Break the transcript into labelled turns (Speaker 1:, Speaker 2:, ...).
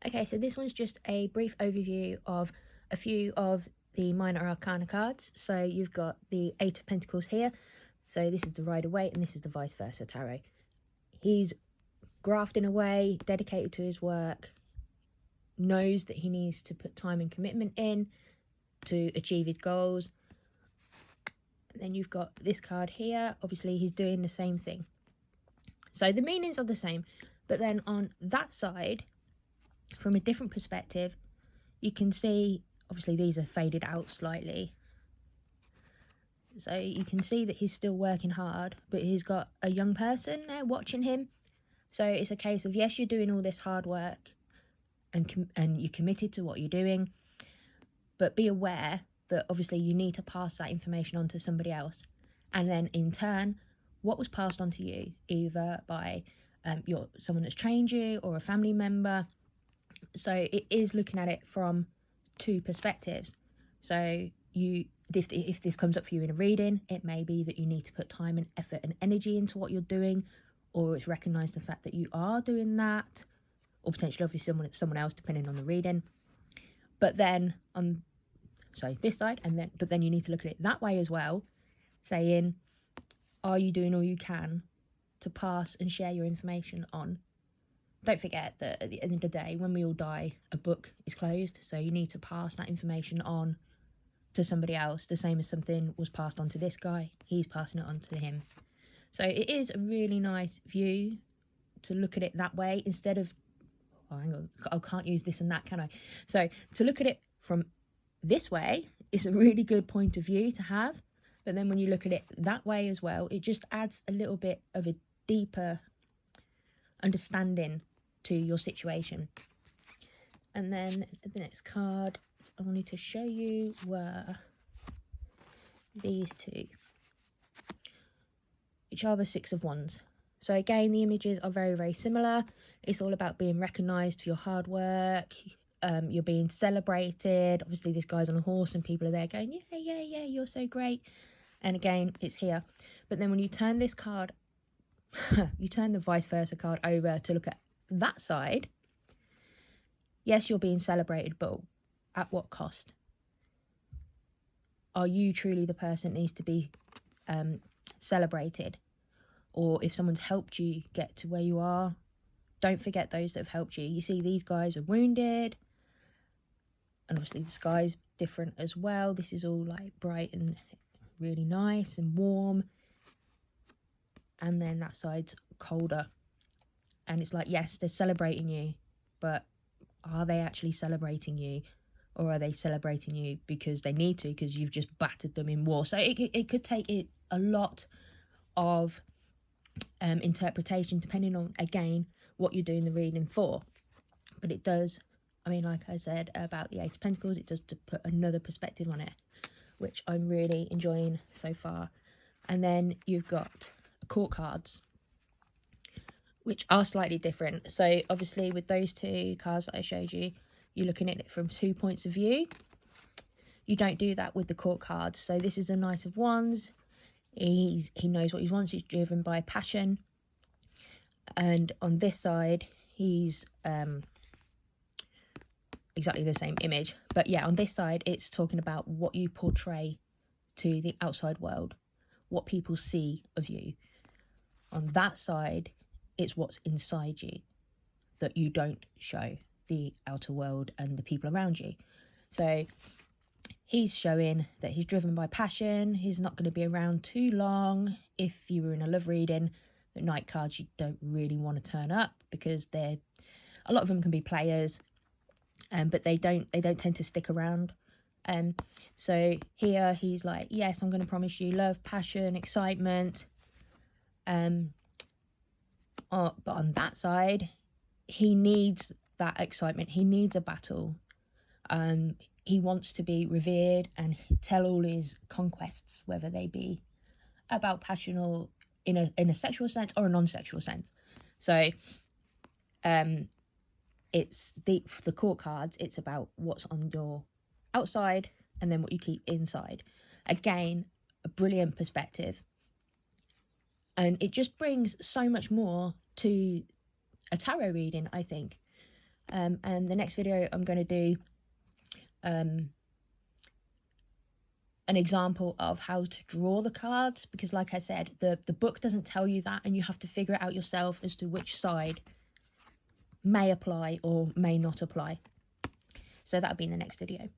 Speaker 1: Okay, so this one's just a brief overview of a few of the minor arcana cards. So you've got the Eight of Pentacles here. So this is the Rider Waite and this is the ViceVersa tarot. He's grafting away, dedicated to his work, knows that he needs to put time and commitment in to achieve his goals. And then you've got this card here. Obviously, he's doing the same thing. So the meanings are the same. But then on that side, from a different perspective, you can see, obviously these are faded out slightly. So you can see that he's still working hard, but he's got a young person there watching him. So it's a case of, yes, you're doing all this hard work and you're committed to what you're doing, but be aware that obviously you need to pass that information on to somebody else. And then in turn, what was passed on to you, either by someone that's trained you or a family member. So it is looking at it from two perspectives. So if this comes up for you in a reading, it may be that you need to put time and effort and energy into what you're doing, or it's recognise the fact that you are doing that, or potentially obviously someone else, depending on the reading. But then on this side, but then you need to look at it that way as well, saying, are you doing all you can to pass and share your information on? Don't forget that at the end of the day, when we all die, a book is closed. So you need to pass that information on to somebody else, the same as something was passed on to this guy. He's passing it on to him. So it is a really nice view to look at it that way, instead of, oh, hang on, I can't use this and that, can I? So to look at it from this way is a really good point of view to have. But then when you look at it that way as well, it just adds a little bit of a deeper understanding to your situation. And then the next card I wanted to show you were these two, which are the Six of Wands. So again, the images are very, very similar. It's all about being recognised for your hard work. You're being celebrated. Obviously, this guy's on a horse and people are there going, yeah, you're so great. And again, it's here. But then when you turn this card, you turn the ViceVersa card over to look at that side. Yes, you're being celebrated, but at what cost? Are you truly the person that needs to be celebrated? Or if someone's helped you get to where you are, don't forget those that have helped you. You see, these guys are wounded, and obviously the sky's different as well. This is all like bright and really nice and warm, and then that side's colder. And it's like, yes, they're celebrating you, but are they actually celebrating you? Or are they celebrating you because they need to, because you've just battered them in war? So it could take a lot of interpretation, depending on, again, what you're doing the reading for. But it does, I mean, like I said about the Eight of Pentacles, it does to put another perspective on it, which I'm really enjoying so far. And then you've got court cards, which are slightly different. So obviously with those two cards that I showed you, you're looking at it from 2 points of view. You don't do that with the court cards. So this is the Knight of Wands. He knows what he wants. He's driven by passion. And on this side, he's exactly the same image. But yeah, on this side, it's talking about what you portray to the outside world, what people see of you. On that side, it's what's inside you that you don't show the outer world and the people around you. So he's showing that he's driven by passion. He's not going to be around too long. If you were in a love reading, the Knight cards, you don't really want to turn up, because a lot of them can be players, but they don't tend to stick around. So here he's like, yes, I'm going to promise you love, passion, excitement. But on that side, he needs that excitement. He needs a battle. He wants to be revered and tell all his conquests, whether they be about passion or in a sexual sense or a non-sexual sense. So it's the court cards, it's about what's on your outside and then what you keep inside. Again, a brilliant perspective. And it just brings so much more to a tarot reading, I think. And the next video I'm going to do an example of how to draw the cards, because like I said, the book doesn't tell you that, and you have to figure it out yourself as to which side may apply or may not apply. So that'll be in the next video.